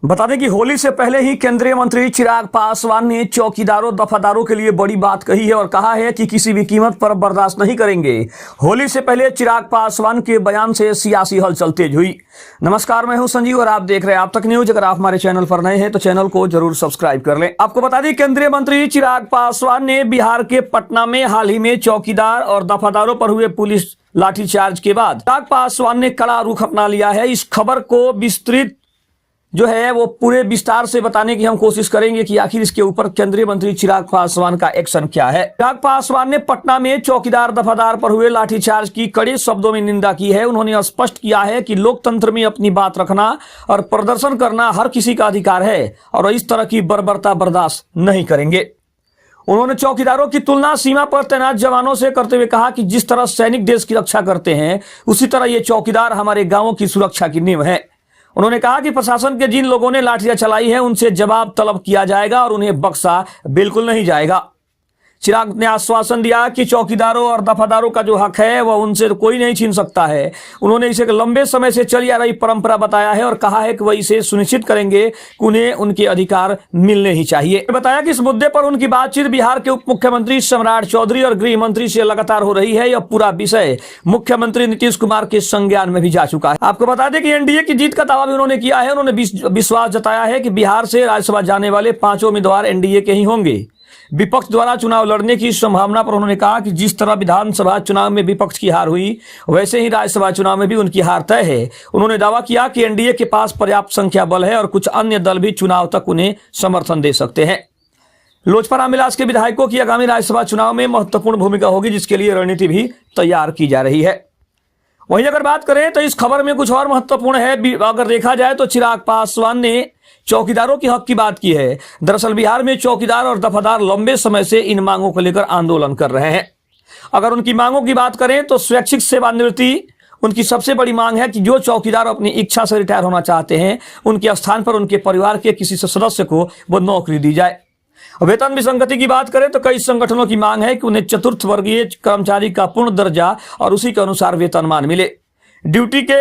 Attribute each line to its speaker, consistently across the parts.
Speaker 1: बता दें कि होली से पहले ही केंद्रीय मंत्री चिराग पासवान ने चौकीदारों दफादारों के लिए बड़ी बात कही है और कहा है कि किसी भी कीमत पर बर्दाश्त नहीं करेंगे। होली से पहले चिराग पासवान के बयान से सियासी हलचल तेज हुई। नमस्कार, मैं हूं संजीव और आप देख रहे हैं आप तक न्यूज। अगर आप हमारे चैनल पर नए हैं तो चैनल को जरूर सब्सक्राइब कर लें। आपको बता दें केंद्रीय मंत्री चिराग पासवान ने बिहार के पटना में हाल ही में चौकीदार और दफादारों पर हुए पुलिस लाठीचार्ज के बाद चिराग पासवान ने कड़ा रुख अपना लिया है। इस खबर को विस्तृत वो पूरे विस्तार से बताने की हम कोशिश करेंगे कि आखिर इसके ऊपर केंद्रीय मंत्री चिराग पासवान का एक्शन क्या है। चिराग पासवान ने पटना में चौकीदार दफादार पर हुए लाठीचार्ज की कड़े शब्दों में निंदा की है। उन्होंने स्पष्ट किया है कि लोकतंत्र में अपनी बात रखना और प्रदर्शन करना हर किसी का अधिकार है और इस तरह की बर्बरता बर्दाश्त नहीं करेंगे। उन्होंने चौकीदारों की तुलना सीमा पर तैनात जवानों से करते हुए कहा कि जिस तरह सैनिक देश की रक्षा करते हैं उसी तरह ये चौकीदार हमारे गांवों की सुरक्षा की नींव है। उन्होंने कहा कि प्रशासन के जिन लोगों ने लाठियां चलाई है उनसे जवाब तलब किया जाएगा और उन्हें बख्शा बिल्कुल नहीं जाएगा। चिराग ने आश्वासन दिया कि चौकीदारों और दफादारों का जो हक है वह उनसे कोई नहीं छीन सकता है। उन्होंने इसे लंबे समय से चली आ रही परंपरा बताया है और कहा है कि वह इसे सुनिश्चित करेंगे कि उन्हें उनके अधिकार मिलने ही चाहिए। बताया कि इस मुद्दे पर उनकी बातचीत बिहार के उप मुख्यमंत्री सम्राट चौधरी और गृह मंत्री से लगातार हो रही है। यह पूरा विषय मुख्यमंत्री नीतीश कुमार के संज्ञान में भी जा चुका है। आपको बता दें कि एनडीए की जीत का दावा भी उन्होंने किया है। उन्होंने विश्वास जताया है कि बिहार से राज्यसभा जाने वाले 5 उम्मीदवार एनडीए के ही होंगे। विपक्ष द्वारा चुनाव लड़ने की संभावना पर उन्होंने कहा कि जिस तरह विधानसभा चुनाव में विपक्ष की हार हुई वैसे ही राज्यसभा चुनाव में भी उनकी हार तय है। उन्होंने दावा किया कि एनडीए के पास पर्याप्त संख्या बल है और कुछ अन्य दल भी चुनाव तक उन्हें समर्थन दे सकते हैं। लोजपा रामविलास के विधायकों की आगामी राज्यसभा चुनाव में महत्वपूर्ण भूमिका होगी, जिसके लिए रणनीति भी तैयार की जा रही है। वहीं अगर बात करें तो इस खबर में कुछ और महत्वपूर्ण है। अगर देखा जाए तो चिराग पासवान ने चौकीदारों के हक की बात की है। दरअसल बिहार में चौकीदार और दफादार लंबे समय से इन मांगों को लेकर आंदोलन कर रहे हैं। अगर उनकी मांगों की बात करें तो स्वैच्छिक सेवानिवृत्ति उनकी सबसे बड़ी मांग है कि जो चौकीदार अपनी इच्छा से रिटायर होना चाहते हैं उनके स्थान पर उनके परिवार के किसी सदस्य को वो नौकरी दी जाए। वेतन विसंगति की बात करें तो कई संगठनों की मांग है कि उन्हें चतुर्थ वर्गीय कर्मचारी का पूर्ण दर्जा और उसी के अनुसार वेतनमान मिले। ड्यूटी के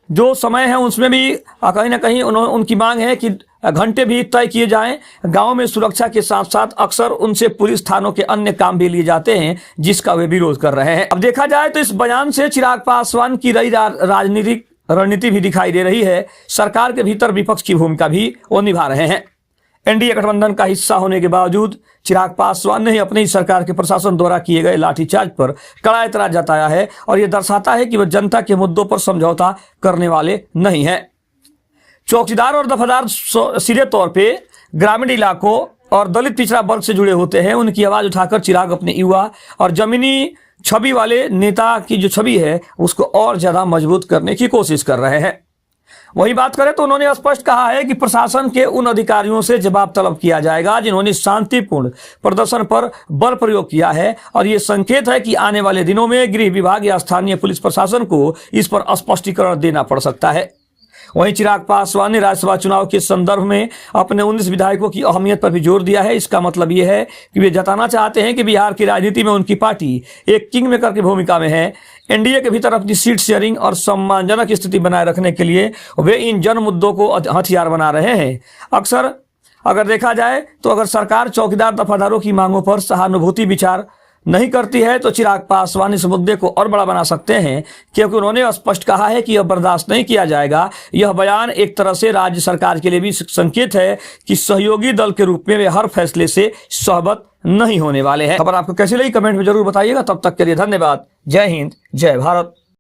Speaker 1: जो समय है उसमें भी कहीं ना कहीं उनकी मांग है कि घंटे भी तय किए जाएं। गांव में सुरक्षा के साथ साथ अक्सर उनसे पुलिस थानों के अन्य काम भी लिए जाते हैं, जिसका वे विरोध कर रहे हैं। अब देखा जाए तो इस बयान से चिराग पासवान की राजनीतिक रणनीति भी दिखाई दे रही है। सरकार के भीतर विपक्ष की भूमिका भी वो निभा रहे हैं। एनडीए गठबंधन का हिस्सा होने के बावजूद चिराग पासवान ने ही अपनी सरकार के प्रशासन द्वारा किए गए लाठीचार्ज पर कड़ा एतराज जताया है और यह दर्शाता है कि वह जनता के मुद्दों पर समझौता करने वाले नहीं हैं। चौकीदार और दफादार सीधे तौर पे ग्रामीण इलाकों और दलित पिछड़ा वर्ग से जुड़े होते हैं। उनकी आवाज उठाकर चिराग अपने युवा और जमीनी छवि वाले नेता की जो छवि है उसको और ज्यादा मजबूत करने की कोशिश कर रहे हैं। वही बात करें तो उन्होंने स्पष्ट कहा है कि प्रशासन के उन अधिकारियों से जवाब तलब किया जाएगा जिन्होंने शांतिपूर्ण प्रदर्शन पर बल प्रयोग किया है और ये संकेत है कि आने वाले दिनों में गृह विभाग या स्थानीय पुलिस प्रशासन को इस पर स्पष्टीकरण देना पड़ सकता है। वहीं चिराग पासवान ने राज्यसभा चुनाव के संदर्भ में अपने 19 विधायकों की अहमियत पर भी जोर दिया है। इसका मतलब यह है कि वे जताना चाहते हैं कि बिहार की राजनीति में उनकी पार्टी एक किंग मेकर की भूमिका में है। एनडीए के भीतर अपनी सीट शेयरिंग और सम्मानजनक स्थिति बनाए रखने के लिए वे इन जन मुद्दों को हथियार बना रहे हैं। अक्सर अगर देखा जाए तो अगर सरकार चौकीदार दफादारों की मांगों पर सहानुभूति विचार नहीं करती है तो चिराग पासवान इस मुद्दे को और बड़ा बना सकते हैं, क्योंकि उन्होंने स्पष्ट कहा है कि यह बर्दाश्त नहीं किया जाएगा। यह बयान एक तरह से राज्य सरकार के लिए भी संकेत है कि सहयोगी दल के रूप में वे हर फैसले से सहमत नहीं होने वाले हैं। खबर आपको कैसी लगी कमेंट में जरूर बताइएगा। तब तक के लिए धन्यवाद। जय हिंद, जय भारत।